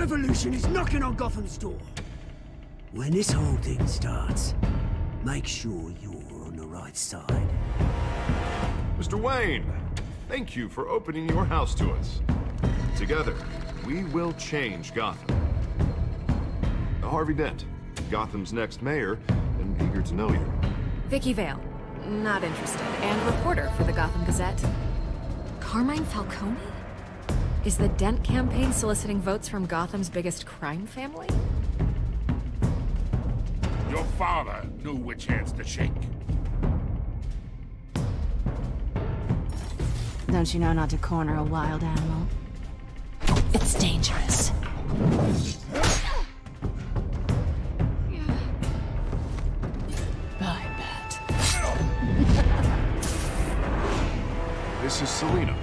revolution is knocking on Gotham's door. When this whole thing starts, make sure you're on the right side. Mr. Wayne, thank you for opening your house to us. Together, we will change Gotham. Harvey Dent, Gotham's next mayor, and eager to know you. Vicky Vale, not interested, and reporter for the Gotham Gazette. Carmine Falcone? Is the Dent campaign soliciting votes from Gotham's biggest crime family? Your father knew which hands to shake. Don't you know not to corner a wild animal? It's dangerous. I bet. This is Selina.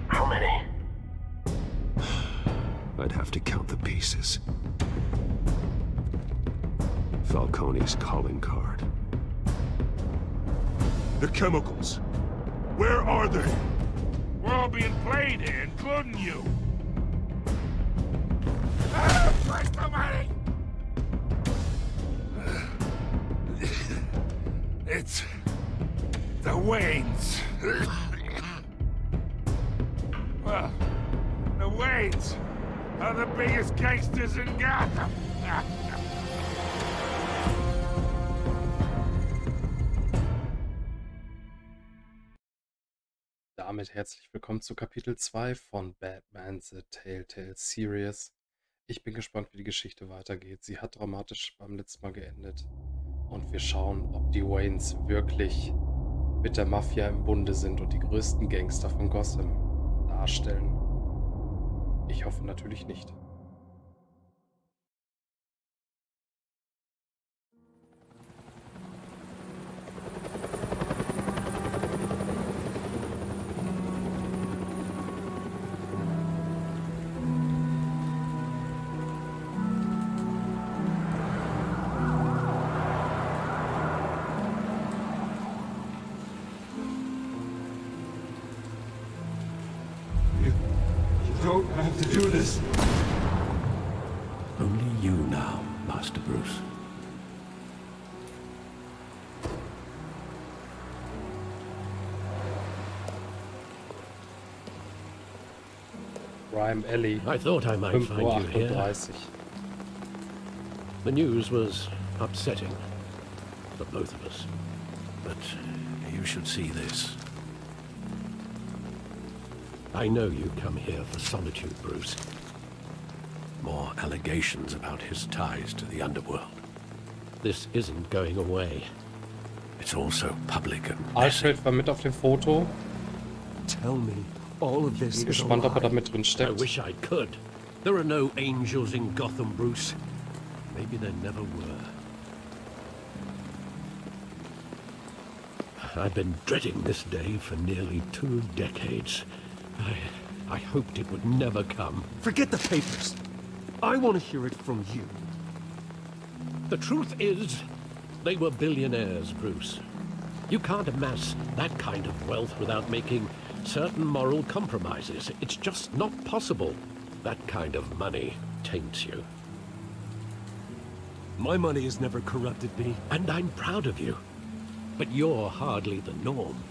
How many? I'd have to count the pieces. Falcone's calling card. The chemicals. Where are they? We're all being played here, including you. Christ almighty! It's the Waynes. Well, the Waynes are the biggest gangsters in Gotham. Damit herzlich willkommen zu Kapitel 2 von Batman The Telltale Series. Ich bin gespannt, wie die Geschichte weitergeht. Sie hat dramatisch beim letzten Mal geendet. Und wir schauen, ob die Waynes wirklich mit der Mafia im Bunde sind und die größten Gangster von Gotham darstellen. Ich hoffe natürlich nicht. Don't have to do this. Only you now, Master Bruce. Rhyme Alley. I thought I might find you here. 5:38. The news was upsetting for both of us. But you should see this. I know you come here for solitude, Bruce. More allegations about his ties to the underworld. This isn't going away. It's also public and messy. Alfred war mit auf dem Foto. Tell me, all of this Bin is a gespannt, ob er da lie. mit drin I steckt. wish I could. There are no angels in Gotham, Bruce. Maybe there never were. I've been dreading this day for nearly 2 decades. I hoped it would never come. Forget the papers. I want to hear it from you. The truth is, they were billionaires, Bruce. You can't amass that kind of wealth without making certain moral compromises. It's just not possible. That kind of money taints you. My money has never corrupted me. And I'm proud of you. But you're hardly the norm.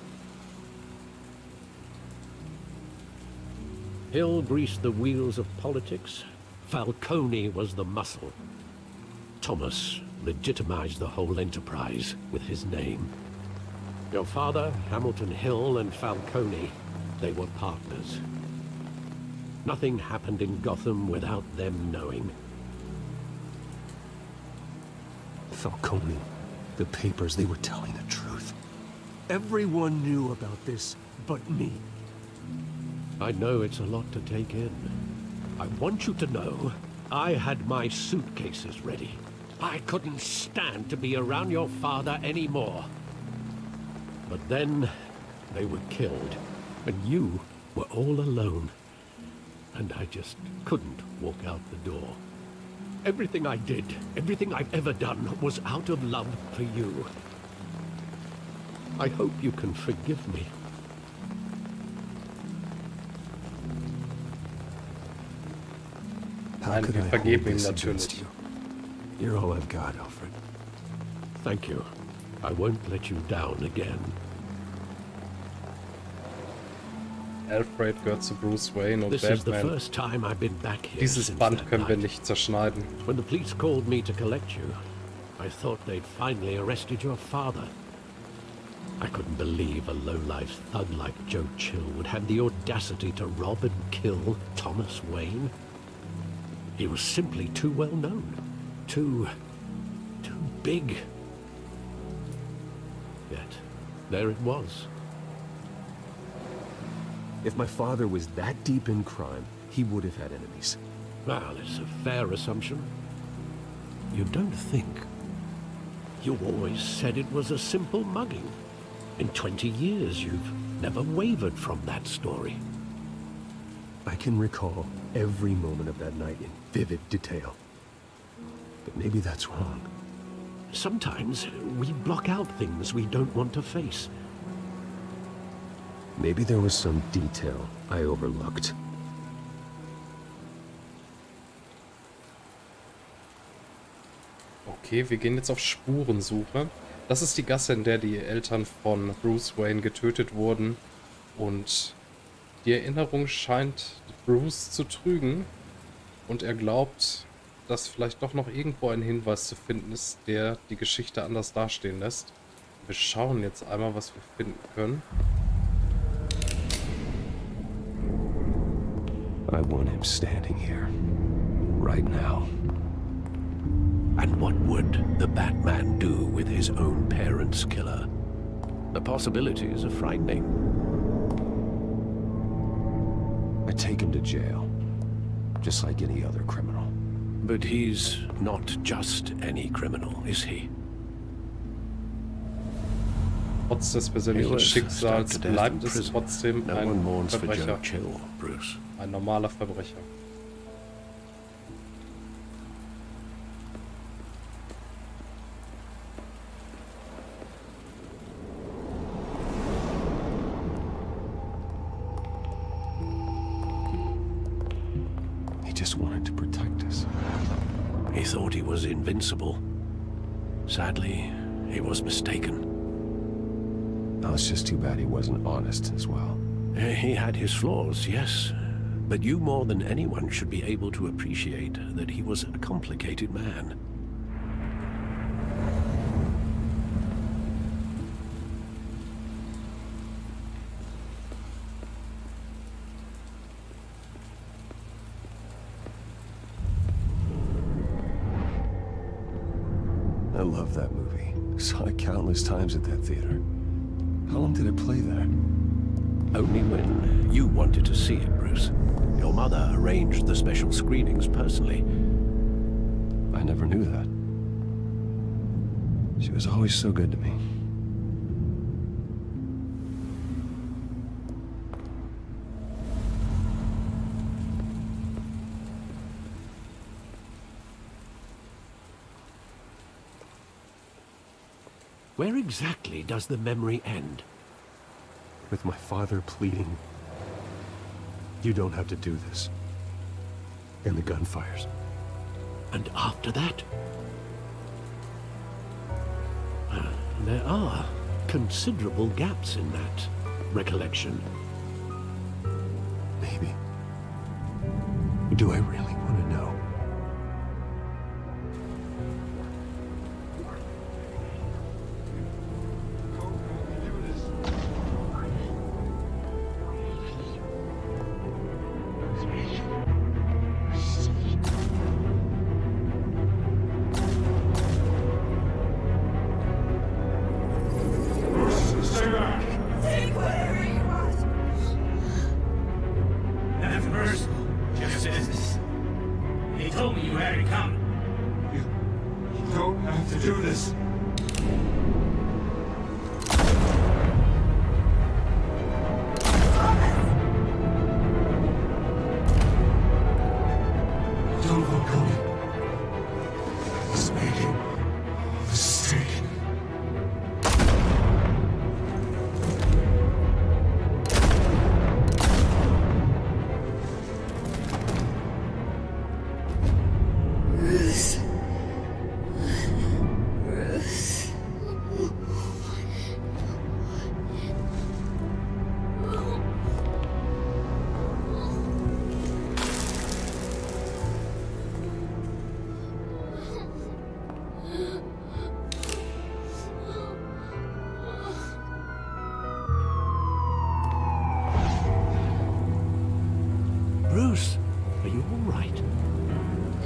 Hill greased the wheels of politics. Falcone was the muscle. Thomas legitimized the whole enterprise with his name. Your father, Hamilton Hill, and Falcone, they were partners. Nothing happened in Gotham without them knowing. Falcone, the papers, they were telling the truth. Everyone knew about this but me. I know it's a lot to take in. I want you to know I had my suitcases ready. I couldn't stand to be around your father anymore. But then they were killed, and you were all alone. And I just couldn't walk out the door. Everything I did, everything I've ever done, was out of love for you. I hope you can forgive me. Nein, wir vergeben ihm natürlich. You're all I've got, Alfred. Thank you. I won't let you down again. Alfred gehört zu Bruce Wayne und This is the Batman. first time I've been back here Dieses since Band that können wir night. nicht zerschneiden. When the police called me to collect you, I thought they'd finally arrested your father. I couldn't believe a low-life thug like Joe Chill would have the audacity to rob and kill Thomas Wayne. He was simply too well known. Too big. Yet, there it was. If my father was that deep in crime, he would have had enemies. Well, it's a fair assumption. You don't think? You always said it was a simple mugging. In 20 years, you've never wavered from that story. I can recall every moment of that night in vivid detail. But maybe that's wrong. Sometimes we block out things we don't want to face. Maybe there was some detail I overlooked. Okay, wir gehen jetzt auf Spurensuche. Das ist die Gasse, in der die Eltern von Bruce Wayne getötet wurden. Und die Erinnerung scheint Bruce zu trügen. Und er glaubt, dass vielleicht doch noch irgendwo ein Hinweis zu finden ist, der die Geschichte anders dastehen lässt. Wir schauen jetzt einmal, was wir finden können. I want him standing here. Right now. And what would the Batman do with his own parents' killer? The possibilities are frightening. I take him to jail. Just like any other criminal. But he's not just any criminal, is he? Trotz des persönlichen Schicksals bleibt es trotzdem ein Verbrecher. Ein normaler Verbrecher. He just wanted to protect us. He thought he was invincible. Sadly, he was mistaken. Now, it's just too bad he wasn't honest as well. He had his flaws, yes. But you more than anyone should be able to appreciate that he was a complicated man. I love that movie. Saw it countless times at that theater. How long did it play there? Only when you wanted to see it, Bruce. Your mother arranged the special screenings personally. I never knew that. She was always so good to me. Where exactly does the memory end? With my father pleading, "You don't have to do this." And the gunfires. And after that? There are considerable gaps in that recollection. Maybe. Do I really want to know?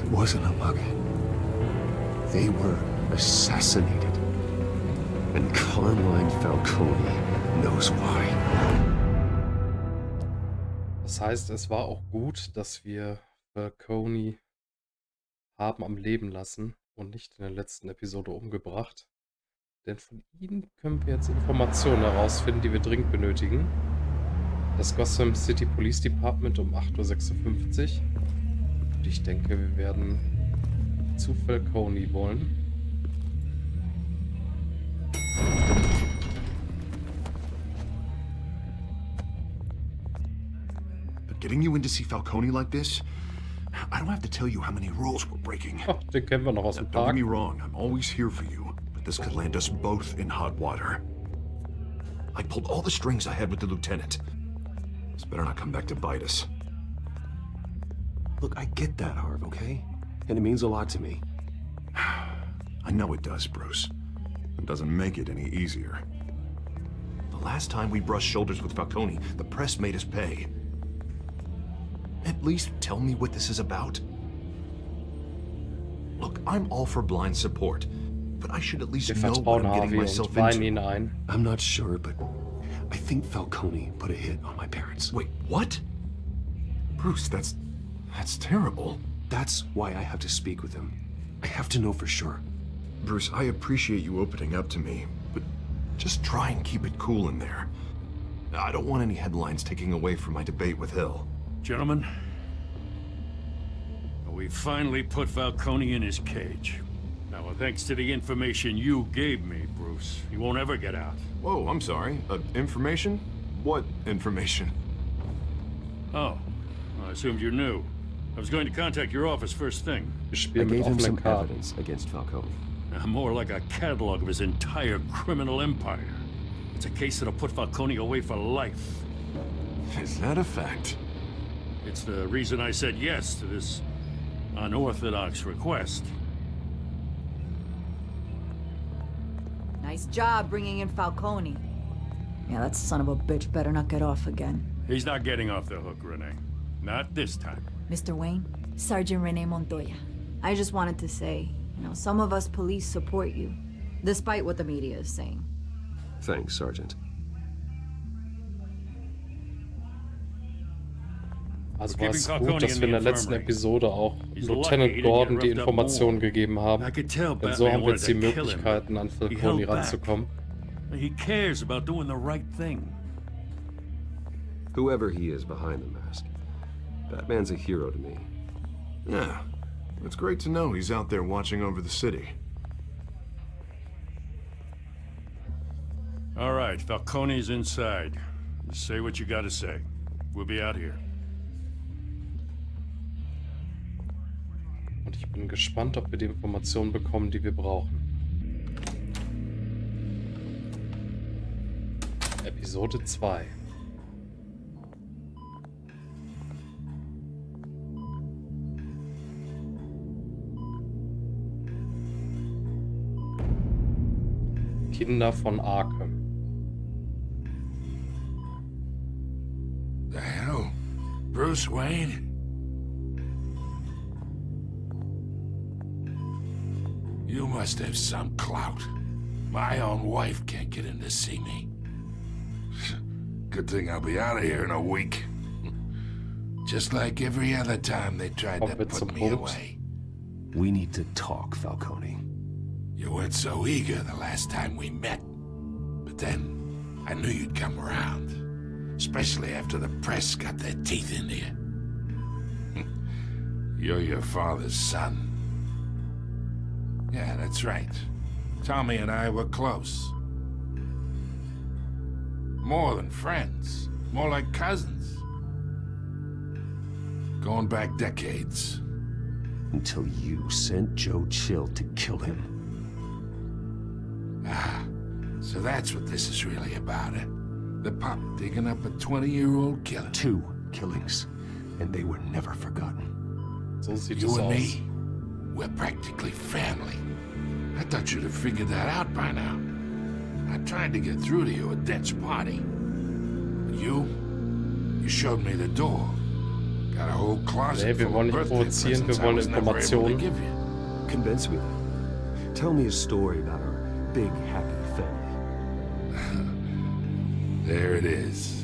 It wasn't a mug. They were assassinated. And Carmine Falcone knows why. Das heißt, es war auch gut, dass wir Falcone haben am Leben lassen und nicht in der letzten Episode umgebracht. Denn von ihnen können wir jetzt Informationen herausfinden, die wir dringend benötigen. Das Gotham City Police Department um 8:56 Uhr. Und ich denke, wir werden zu Falcone wollen. But getting you in to see Falcone like this, I don't have to tell you how many rules we're breaking. Oh, den kennen wir noch aus dem Don't Park. get me wrong, I'm always here for you, but this could land us both in hot water. I pulled all the strings I had with the lieutenant. This better not come back to bite us. Look, I get that, Harv, okay? And it means a lot to me. I know it does, Bruce. It doesn't make it any easier. The last time we brushed shoulders with Falcone, the press made us pay. At least tell me what this is about. Look, I'm all for blind support, but I should at least know what I'm getting myself into. I'm not sure, but I think Falcone put a hit on my parents. Wait, what? Bruce, that's terrible. That's why I have to speak with him. I have to know for sure. Bruce, I appreciate you opening up to me, but just try and keep it cool in there. I don't want any headlines taking away from my debate with Hill. Gentlemen, we finally put Falcone in his cage. Now, thanks to the information you gave me, Bruce, he won't ever get out. Whoa, I'm sorry. Information? What information? Oh, I assumed you knew. I was going to contact your office first thing. I gave him some evidence against Falcone. More like a catalog of his entire criminal empire. It's a case that'll put Falcone away for life. Is that a fact? It's the reason I said yes to this unorthodox request. Nice job bringing in Falcone. Yeah, that son of a bitch better not get off again. He's not getting off the hook, Renee. Not this time. Mr. Wayne, Sergeant Renee Montoya. I just wanted to say, some of us police support you, despite what the media is saying. Thanks, Sergeant. Also war es gut, dass wir in der letzten Episode auch Lieutenant Gordon die Informationen gegeben haben. Denn so haben wir jetzt die Möglichkeiten, an Falcone ranzukommen. He cares about doing the right thing. Whoever he is behind the mask, Batman's a hero to me. Yeah, it's great to know he's out there watching over the city. All right, Falcone's inside. Just say what you gotta say. We'll be out here. Und ich bin gespannt, ob wir die Informationen bekommen, die wir brauchen. Episode 2. Kinder von Arkham. The hell? Bruce Wayne? You must have some clout. My own wife can't get in to see me. Good thing I'll be out of here in a week. Just like every other time they tried to put me away. We need to talk, Falcone. You weren't so eager the last time we met. But then, I knew you'd come around. Especially after the press got their teeth into you. You're your father's son. Yeah, that's right. Tommy and I were close. More than friends. More like cousins. Going back decades. Until you sent Joe Chill to kill him. Ah, so that's what this is really about, eh? The pup digging up a 20-year-old killer. 2 killings, and they were never forgotten. So sieht You es and aus. me, we're practically family. I thought you'd have figured that out by now. I tried to get through to you at Dent's party. But you showed me the door. Got a whole closet Nee, wir full wollen of nicht birthday provozieren, presents wir I wollen was never able to Informationen. give you. Convince me then. Tell me a story about our big, happy family. There it is.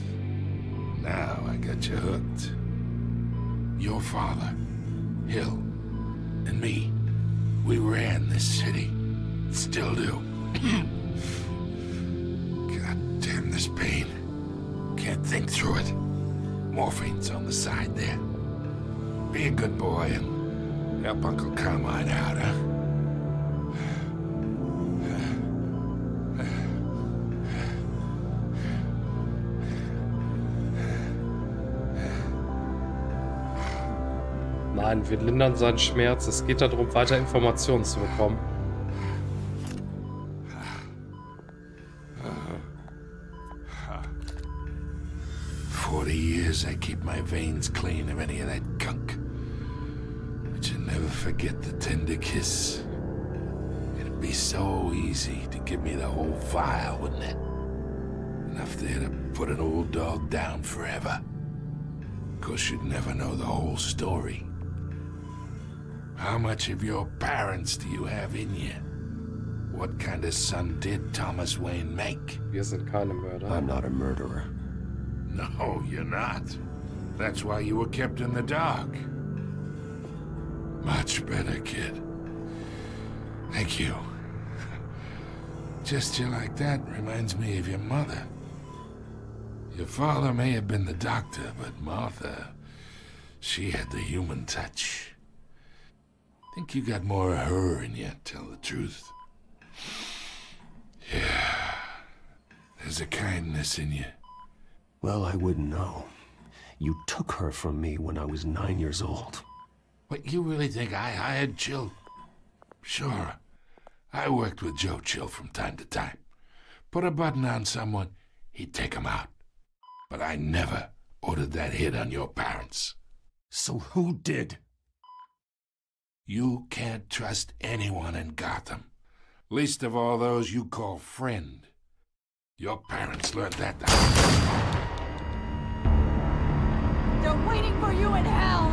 Now I got you hooked. Your father, Hill, and me, we ran this city. Still do. God damn this pain. Can't think through it. Morphine's on the side there. Be a good boy and help Uncle Carmine out, huh? Nein, wir lindern seinen Schmerz. Es geht darum, weiter Informationen zu bekommen. I keep my veins clean of any of that gunk. But you never forget the tender kiss. It'd be so easy to give me the whole vial, wouldn't it? Enough there to put an old dog down forever. Of course, you'd never know the whole story. How much of your parents do you have in you? What kind of son did Thomas Wayne make? Wir sind keine Mörder. I'm not a murderer. No, you're not. That's why you were kept in the dark. Much better, kid. Thank you. Gesture like that reminds me of your mother. Your father may have been the doctor, but Martha, she had the human touch. Think you got more of her in you, tell the truth. Yeah. There's a kindness in you. Well, I wouldn't know. You took her from me when I was 9 years old. What, you really think I hired Chill? Sure. I worked with Joe Chill from time to time. Put a button on someone, he'd take him out. But I never ordered that hit on your parents. So who did? You can't trust anyone in Gotham. Least of all those you call friend. Your parents learned that the They're waiting for you in hell!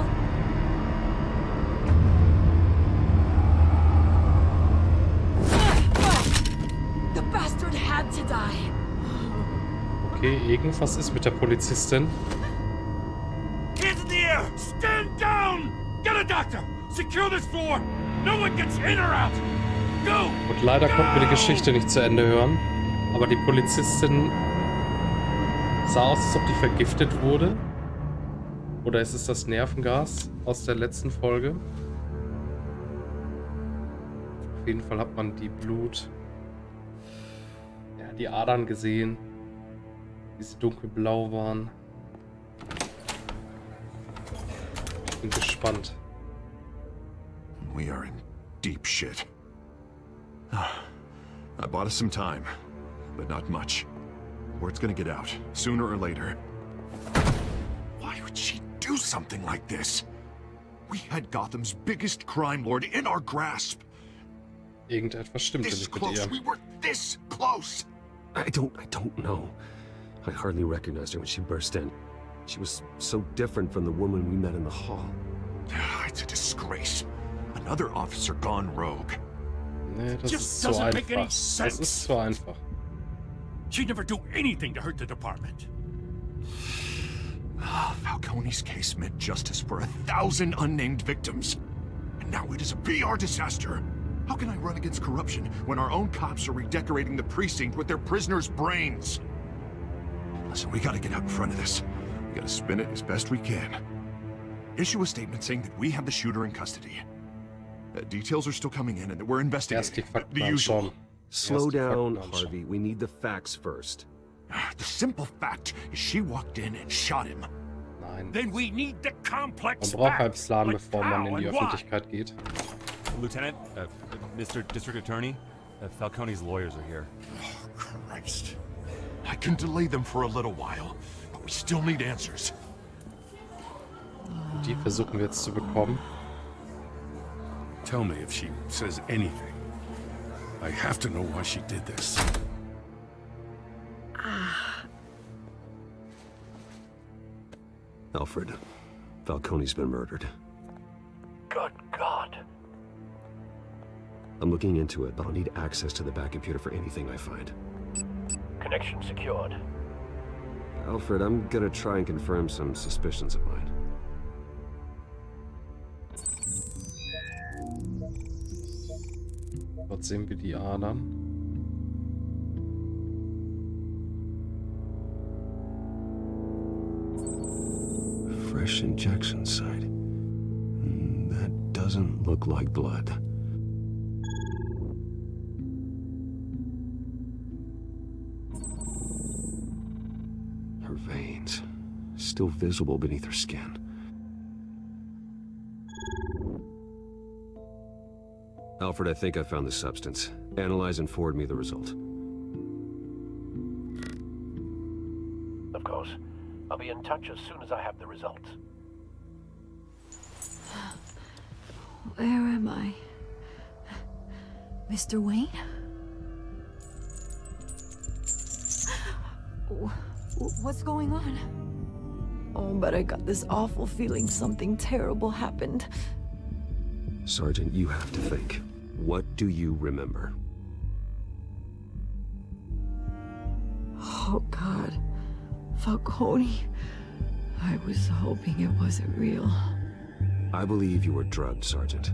The bastard had to die. Okay, irgendwas ist mit der Polizistin. Hands in the air! Stand down! Get a doctor! Secure this floor! No one gets in or out! Go! Und leider konnten wir die Geschichte nicht zu Ende hören. Aber die Polizistin sah aus, als ob die vergiftet wurde. Oder ist es das Nervengas aus der letzten Folge? Auf jeden Fall hat man die die Adern gesehen, wie sie dunkelblau waren. Ich bin gespannt. We are in deep shit. I bought us some time, but not much. Word's gonna get out, sooner or later. Why would she do something like this? We had Gotham's biggest crime lord in our grasp. Irgendetwas stimmte This nicht mit close, ihr. we were this close. I don't know. I hardly recognized her when she burst in. She was so different from the woman we met in the hall. It's a disgrace. Another officer gone rogue. Nee, das Just ist zu doesn't make any einfach. Das sense. ist zu einfach. She'd never do anything to hurt the department. Falcone's case meant justice for 1,000 unnamed victims. And now it is a PR disaster. How can I run against corruption when our own cops are redecorating the precinct with their prisoners' brains? Listen, we gotta get out in front of this. We gotta spin it as best we can. Issue a statement saying that we have the shooter in custody. Details are still coming in and that we're Erst die investigating. Fakten The usual. anschauen. Slow Erst die down, Fakten anschauen. Harvey. We need the facts first. The simple fact is she walked in and shot him. Nein. Then we need the Man complex braucht einen facts, Plan, like bevor man in how die and why. Öffentlichkeit geht. Lieutenant, Mr. District Attorney, Falcone's lawyers are here. Oh, Christ. I can delay them for a little while, but we still need answers. Die versuchen wir jetzt zu bekommen. Tell me if she says anything. I have to know why she did this. Alfred, Falcone's been murdered. Good God. I'm looking into it, but I'll need access to the back computer for anything I find. Connection secured. Alfred, I'm gonna try and confirm some suspicions of mine. Dort sehen wir die Adern. Fresh injection site. That doesn't look like blood. Her veins, still visible beneath her skin. Alfred, I think I found the substance. Analyze and forward me the result. Of course. I'll be in touch as soon as I have the results. Where am I? Mr. Wayne? What's going on? Oh, but I got this awful feeling something terrible happened. Sergeant, you have to think. What do you remember? Oh, God. Falcone. I was hoping it wasn't real. I believe you were drugged, Sergeant.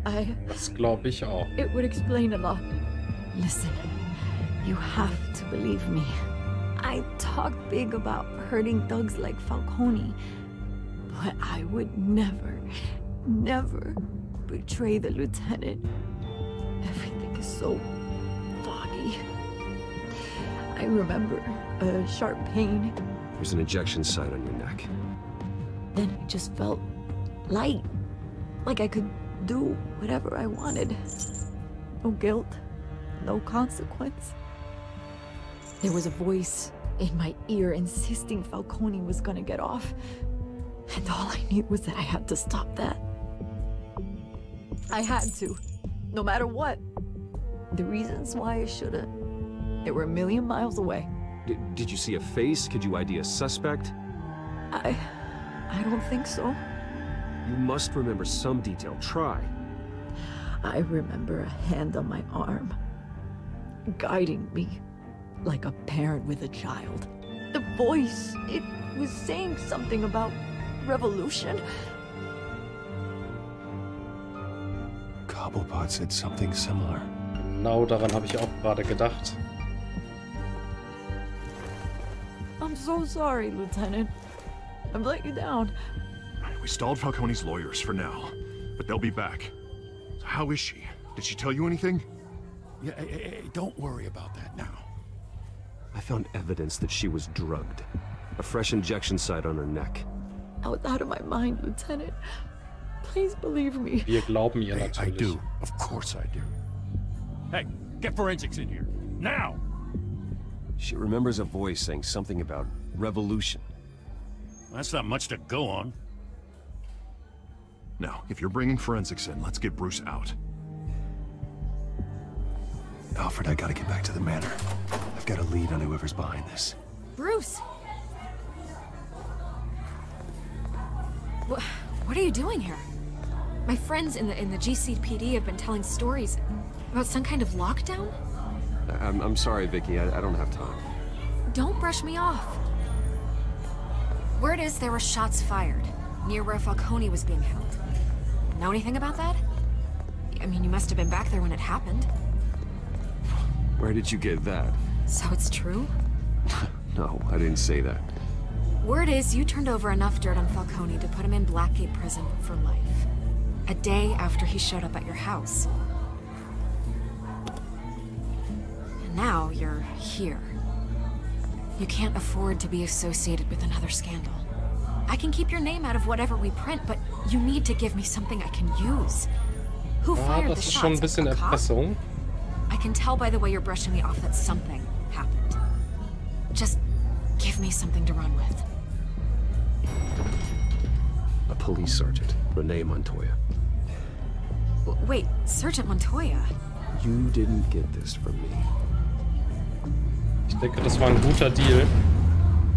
Das glaube ich auch. It would explain a lot. Listen, you have to believe me. I talk big about hurting thugs like Falcone, but I would never, never betray the lieutenant. Everything is so foggy. I remember a sharp pain. There's an injection site on your neck. Then it just felt light, like I could do whatever I wanted. No guilt, no consequence. There was a voice in my ear insisting Falcone was gonna get off. And all I knew was that I had to stop that. I had to, no matter what. The reasons why I shouldn't, they were a million miles away. Did you see a face? Could you ID a suspect? I don't think so. You must remember some detail. Try. I remember a hand on my arm, guiding me like a parent with a child. The voice, it was saying something about revolution. Cobblepot said something similar. Genau daran habe ich auch gerade gedacht. I'm so sorry, Lieutenant. I've let you down. We stalled Falcone's lawyers for now, but they'll be back. So how is she? Did she tell you anything? Yeah, hey, don't worry about that now. I found evidence that she was drugged. A fresh injection site on her neck. I was out of my mind, Lieutenant. Please believe me. Wir glauben ihr Hey, natürlich. I do. Of course I do. Hey, get forensics in here. Now! She remembers a voice saying something about revolution. That's not much to go on. Now, if you're bringing forensics in, let's get Bruce out. Alfred, I gotta get back to the manor. I've got a lead on whoever's behind this. Bruce! What are you doing here? My friends in the GCPD have been telling stories about some kind of lockdown? I'm sorry, Vicky. I don't have time. Don't brush me off. Word is there were shots fired near where Falcone was being held. Know anything about that? I mean, you must have been back there when it happened. Where did you get that? So it's true? No, I didn't say that. Word is you turned over enough dirt on Falcone to put him in Blackgate Prison for life. A day after he showed up at your house. And now you're here. You can't afford to be associated with another scandal. I can keep your name out of whatever we print, but you need to give me something I can use. Who fired the Das ist shots? schon ein bisschen A cop? Erpressung. I can tell by the way you're brushing me off that something happened. Just give me something to run with. A police sergeant, Renee Montoya. Wait, Sergeant Montoya? You didn't get this from me. Ich denke, das war ein guter Deal.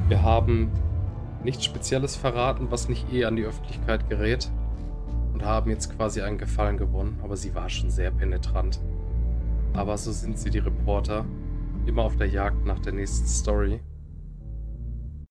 Wir haben nichts Spezielles verraten, was nicht an die Öffentlichkeit gerät. Und haben jetzt quasi einen Gefallen gewonnen. Aber sie war schon sehr penetrant. Aber so sind sie, die Reporter. Immer auf der Jagd nach der nächsten Story.